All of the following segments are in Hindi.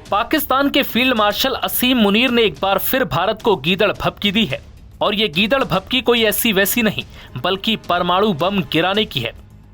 पाकिस्तान के फील्ड मार्शल असीम मुनीर ने एक बार फिर भारत को गीदड़ भभकी दी है और ये गीदड़ भभकी कोई ऐसी वैसी नहीं बल्कि परमाणु बम गिराने की है।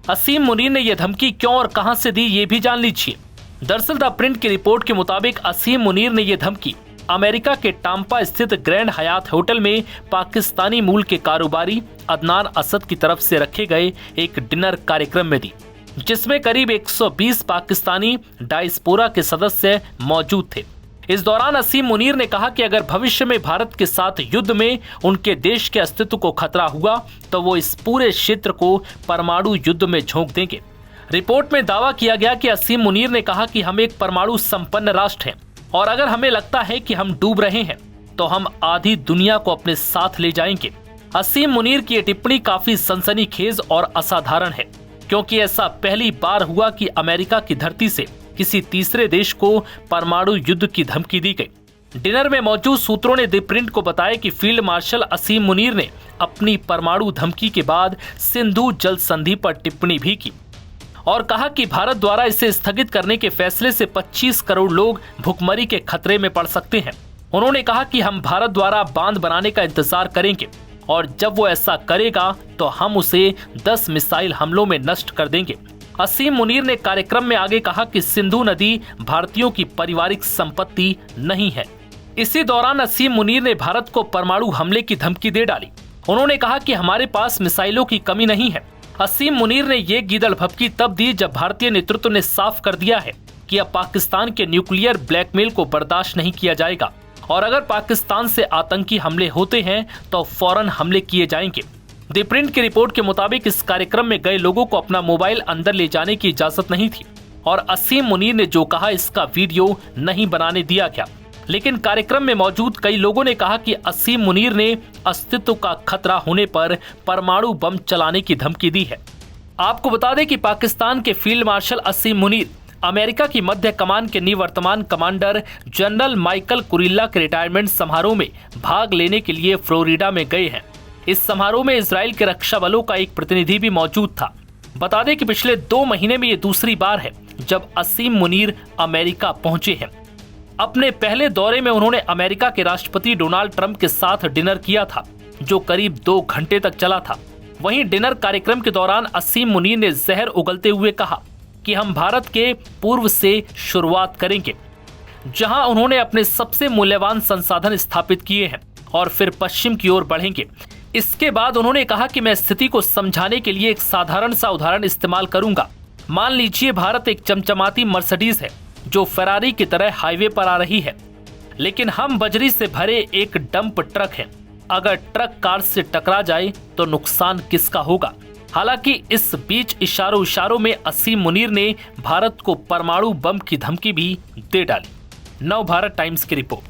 असीम मुनीर ने यह धमकी क्यों और कहां से दी ये भी जान लीजिए। दरअसल द प्रिंट की रिपोर्ट के मुताबिक असीम मुनीर ने यह धमकी अमेरिका के टाम्पा स्थित ग्रैंड हयात होटल में पाकिस्तानी मूल के कारोबारी अदनान असद की तरफ से रखे गए एक डिनर कार्यक्रम में दी, जिसमें करीब 120 पाकिस्तानी डायस्पोरा के सदस्य मौजूद थे। इस दौरान असीम मुनीर ने कहा कि अगर भविष्य में भारत के साथ युद्ध में उनके देश के अस्तित्व को खतरा हुआ तो वो इस पूरे क्षेत्र को परमाणु युद्ध में झोंक देंगे। रिपोर्ट में दावा किया गया कि असीम मुनीर ने कहा कि हम एक परमाणु संपन्न राष्ट्र हैं और अगर हमें लगता है कि हम डूब रहे हैं तो हम आधी दुनिया को अपने साथ ले जाएंगे। असीम मुनीर की यह टिप्पणी काफी सनसनीखेज और असाधारण है, क्योंकि ऐसा पहली बार हुआ कि अमेरिका की धरती से किसी तीसरे देश को परमाणु युद्ध की धमकी दी गई। डिनर में मौजूद सूत्रों ने द प्रिंट को बताया कि फील्ड मार्शल असीम मुनीर ने अपनी परमाणु धमकी के बाद सिंधु जल संधि पर टिप्पणी भी की और कहा कि भारत द्वारा इसे स्थगित करने के फैसले से 25 करोड़ लोग भुखमरी के खतरे में पड़ सकते हैं। उन्होंने कहा कि हम भारत द्वारा बांध बनाने का इंतजार करेंगे और जब वो ऐसा करेगा तो हम उसे 10 मिसाइल हमलों में नष्ट कर देंगे। असीम मुनीर ने कार्यक्रम में आगे कहा कि सिंधु नदी भारतीयों की पारिवारिक संपत्ति नहीं है। इसी दौरान असीम मुनीर ने भारत को परमाणु हमले की धमकी दे डाली। उन्होंने कहा कि हमारे पास मिसाइलों की कमी नहीं है। असीम मुनीर ने ये गीदड़ भभकी तब दी जब भारतीय नेतृत्व ने साफ कर दिया है कि अब पाकिस्तान के न्यूक्लियर ब्लैकमेल को बर्दाश्त नहीं किया जाएगा और अगर पाकिस्तान से आतंकी हमले होते हैं तो फौरन हमले किए जाएंगे। द प्रिंट की रिपोर्ट के मुताबिक इस कार्यक्रम में गए लोगों को अपना मोबाइल अंदर ले जाने की इजाजत नहीं थी और असीम मुनीर ने जो कहा इसका वीडियो नहीं बनाने दिया गया, लेकिन कार्यक्रम में मौजूद कई लोगों ने कहा कि असीम मुनीर ने अस्तित्व का खतरा होने पर परमाणु बम चलाने की धमकी दी है। आपको बता दें कि पाकिस्तान के फील्ड मार्शल असीम मुनीर अमेरिका की मध्य कमान के निवर्तमान कमांडर जनरल माइकल कुरिल्ला के रिटायरमेंट समारोह में भाग लेने के लिए फ्लोरिडा में गए हैं। इस समारोह में इजराइल के रक्षा बलों का एक प्रतिनिधि भी मौजूद था। बता दें कि पिछले 2 महीने में ये दूसरी बार है जब असीम मुनीर अमेरिका पहुंचे हैं। अपने पहले दौरे में उन्होंने अमेरिका के राष्ट्रपति डोनाल्ड ट्रंप के साथ डिनर किया था, जो करीब 2 घंटे तक चला था। वहीं डिनर कार्यक्रम के दौरान असीम मुनीर ने जहर उगलते हुए कहा कि हम भारत के पूर्व से शुरुआत करेंगे, जहां उन्होंने अपने सबसे मूल्यवान संसाधन स्थापित किए हैं और फिर पश्चिम की ओर बढ़ेंगे। इसके बाद उन्होंने कहा कि मैं स्थिति को समझाने के लिए एक साधारण सा उदाहरण इस्तेमाल करूंगा। मान लीजिए भारत एक चमचमाती मर्सिडीज है जो फेरारी की तरह हाईवे पर आ रही है, लेकिन हम बजरी से भरे एक डंप ट्रक हैं। अगर ट्रक कार से टकरा जाए तो नुकसान किसका होगा? हालांकि इस बीच इशारों में असीम मुनीर ने भारत को परमाणु बम की धमकी भी दे डाली। नव भारत टाइम्स की रिपोर्ट।